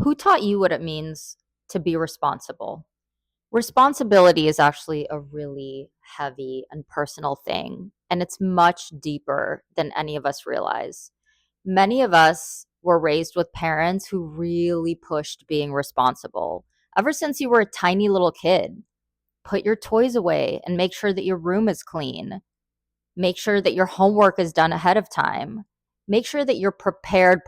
Who taught you what it means to be responsible? Responsibility is actually a really heavy and personal thing, and it's much deeper than any of us realize. Many of us were raised with parents who really pushed being responsible. Ever since you were a tiny little kid, put your toys away and make sure that your room is clean. Make sure that your homework is done ahead of time. Make sure that you're prepared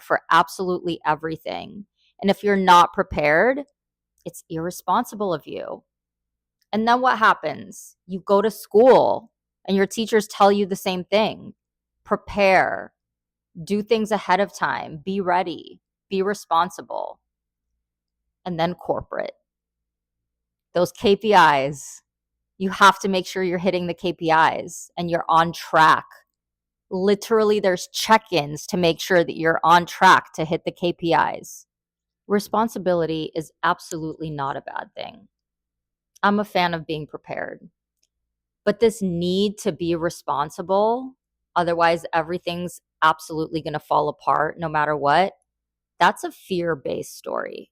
for absolutely everything. And if you're not prepared, it's irresponsible of you. And then what happens? You go to school and your teachers tell you the same thing. Prepare, do things ahead of time, be ready, be responsible. And then corporate. Those KPIs, you have to make sure you're hitting the KPIs and you're on track. Literally, there's check ins to make sure that you're on track to hit the KPIs. Responsibility is absolutely not a bad thing. I'm a fan of being prepared. But this need to be responsible, otherwise, everything's absolutely going to fall apart no matter what, that's a fear based story.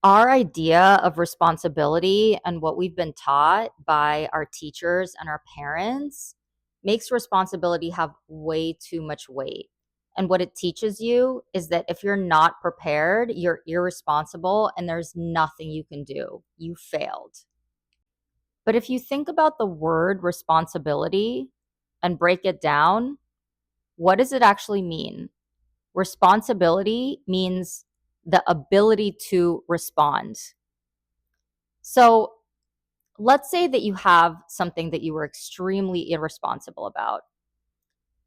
Our idea of responsibility and what we've been taught by our teachers and our parents makes responsibility have way too much weight. And what it teaches you is that if you're not prepared, you're irresponsible and there's nothing you can do. You failed. But if you think about the word responsibility and break it down, what does it actually mean? Responsibility means the ability to respond. So let's say that you have something that you were extremely irresponsible about.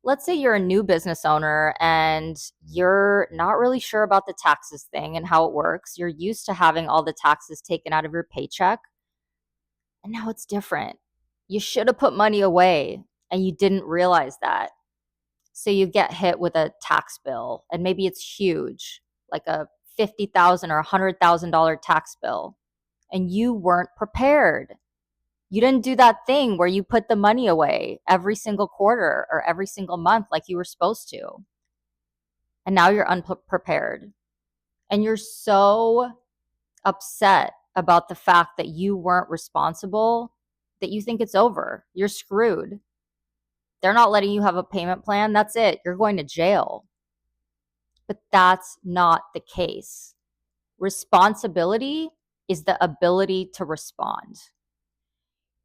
Let's say you're a new business owner and you're not really sure about the taxes thing and how it works. You're used to having all the taxes taken out of your paycheck, and now it's different. You should have put money away and you didn't realize that. So you get hit with a tax bill, and maybe it's huge, like a $50,000 or $100,000 tax bill, and you weren't prepared. You didn't do that thing where you put the money away every single quarter or every single month like you were supposed to. And now you're unprepared. And you're so upset about the fact that you weren't responsible that you think it's over. You're screwed. They're not letting you have a payment plan. That's it. You're going to jail. But that's not the case. Responsibility is the ability to respond.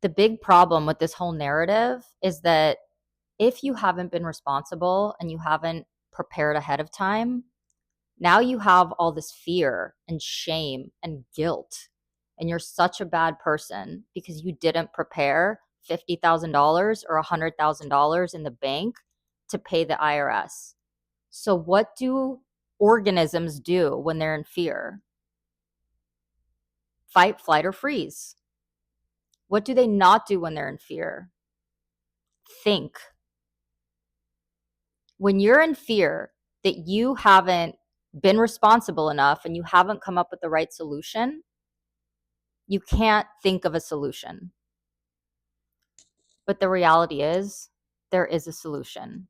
The big problem with this whole narrative is that if you haven't been responsible and you haven't prepared ahead of time, now you have all this fear and shame and guilt. And you're such a bad person because you didn't prepare $50,000 or $100,000 in the bank to pay the IRS. So, what do organisms do when they're in fear? Fight, flight, or freeze. What do they not do when they're in fear? Think. When you're in fear that you haven't been responsible enough and you haven't come up with the right solution, you can't think of a solution. But the reality is, there is a solution.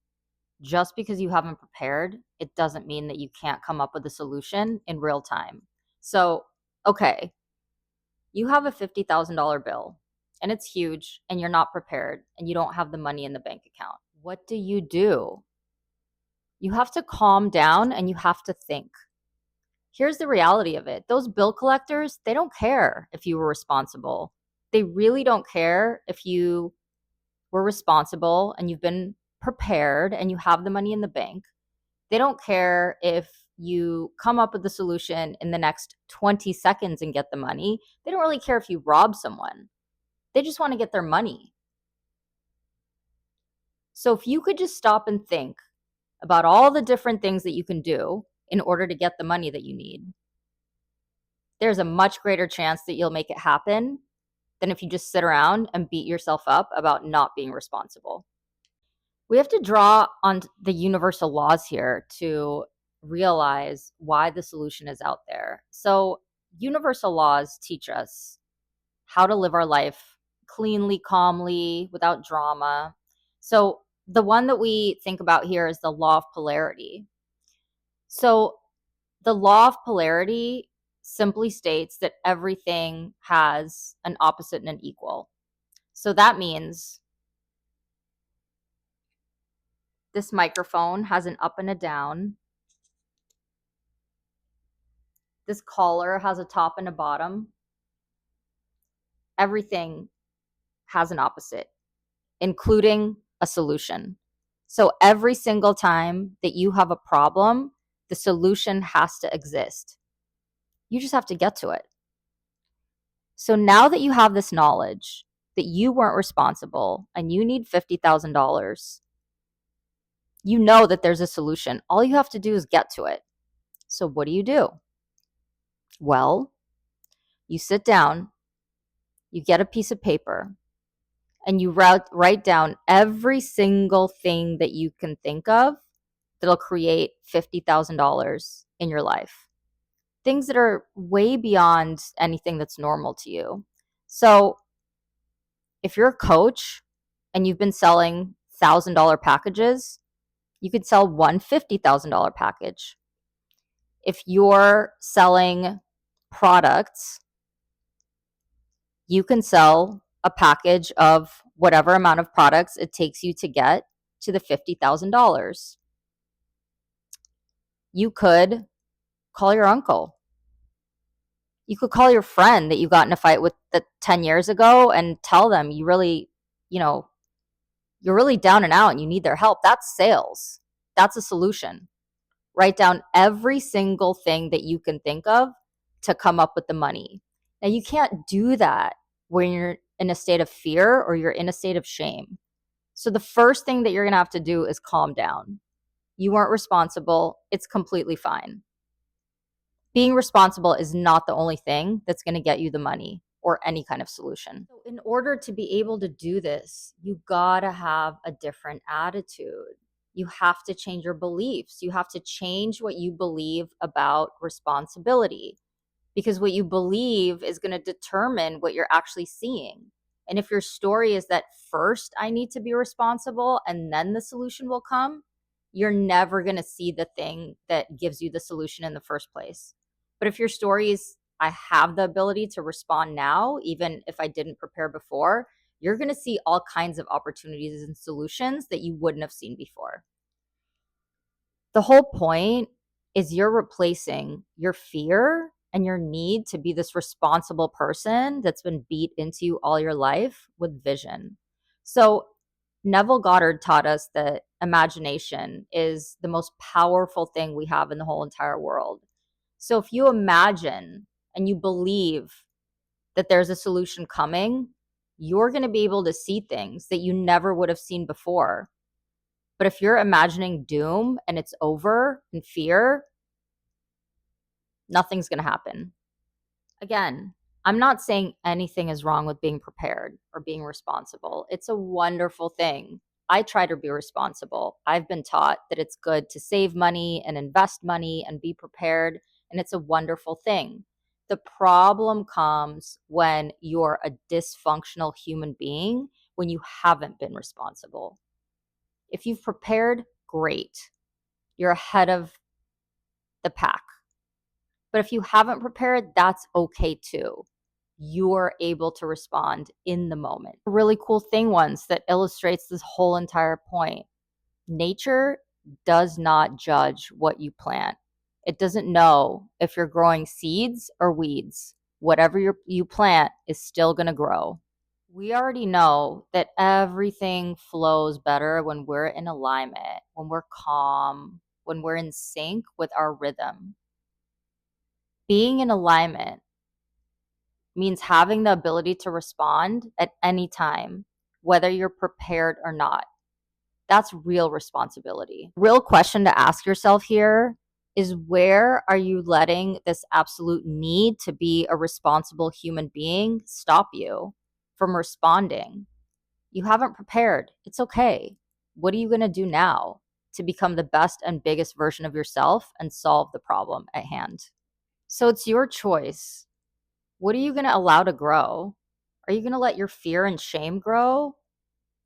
Just because you haven't prepared, it doesn't mean that you can't come up with a solution in real time. So, okay, you have a $50,000 bill and it's huge and you're not prepared and you don't have the money in the bank account. What do? You have to calm down and you have to think. Here's the reality of it. Those bill collectors, they don't care if you were responsible. They really don't care if you were responsible and you've been prepared and you have the money in the bank. They don't care if you come up with the solution in the next 20 seconds and get the money. They don't really care if you rob someone. They just want to get their money. So if you could just stop and think about all the different things that you can do in order to get the money that you need, there's a much greater chance that you'll make it happen than if you just sit around and beat yourself up about not being responsible. We have to draw on the universal laws here to realize why the solution is out there. So, universal laws teach us how to live our life cleanly, calmly, without drama. So, the one that we think about here is the law of polarity. So, The law of polarity simply states that everything has an opposite and an equal. So that means this microphone has an up and a down. This collar has a top and a bottom. Everything has an opposite, including a solution. So every single time that you have a problem, the solution has to exist. You just have to get to it. So now that you have this knowledge that you weren't responsible and you need $50,000, you know that there's a solution. All you have to do is get to it. So what do? Well, you sit down, you get a piece of paper, and you write down every single thing that you can think of that'll create $50,000 in your life. Things that are way beyond anything that's normal to you. So if you're a coach and you've been selling $1,000 packages, you could sell one $50,000 package. If you're selling products, you can sell a package of whatever amount of products it takes you to get to the $50,000. You could call your uncle. You could call your friend that you got in a fight with 10 years ago and tell them you really, you're really down and out and you need their help. That's sales. That's a solution. Write down every single thing that you can think of to come up with the money. Now, you can't do that when you're in a state of fear or you're in a state of shame. So the first thing that you're going to have to do is calm down. You weren't responsible. It's completely fine. Being responsible is not the only thing that's going to get you the money or any kind of solution. So in order to be able to do this, you got to have a different attitude. You have to change your beliefs. You have to change what you believe about responsibility, because what you believe is going to determine what you're actually seeing. And if your story is that first I need to be responsible and then the solution will come, you're never going to see the thing that gives you the solution in the first place. But if your story is I have the ability to respond now, even if I didn't prepare before, you're going to see all kinds of opportunities and solutions that you wouldn't have seen before. The whole point is you're replacing your fear and your need to be this responsible person that's been beat into you all your life with vision. So Neville Goddard taught us that imagination is the most powerful thing we have in the whole entire world. So if you imagine and you believe that there's a solution coming, you're going to be able to see things that you never would have seen before. But if you're imagining doom and it's over and fear, nothing's going to happen. Again, I'm not saying anything is wrong with being prepared or being responsible. It's a wonderful thing. I try to be responsible. I've been taught that it's good to save money and invest money and be prepared, and it's a wonderful thing. The problem comes when you're a dysfunctional human being, when you haven't been responsible. If you've prepared, great. You're ahead of the pack. But if you haven't prepared, that's okay too. You're able to respond in the moment. A really cool thing once that illustrates this whole entire point. Nature does not judge what you plant. It doesn't know if you're growing seeds or weeds. Whatever you plant is still going to grow. We already know that everything flows better when we're in alignment, when we're calm, when we're in sync with our rhythm. Being in alignment means having the ability to respond at any time, whether you're prepared or not. That's real responsibility. Real question to ask yourself here is, where are you letting this absolute need to be a responsible human being stop you from responding? You haven't prepared. It's okay. What are you going to do now to become the best and biggest version of yourself and solve the problem at hand? So it's your choice. What are you going to allow to grow? Are you going to let your fear and shame grow?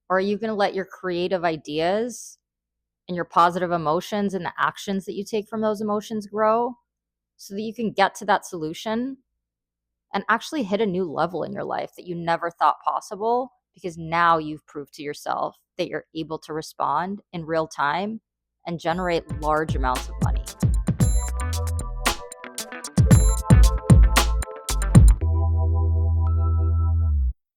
Or are you going to let your creative ideas and your positive emotions and the actions that you take from those emotions grow? so that you can get to that solution and actually hit a new level in your life that you never thought possible, because now you've proved to yourself that you're able to respond in real time and generate large amounts of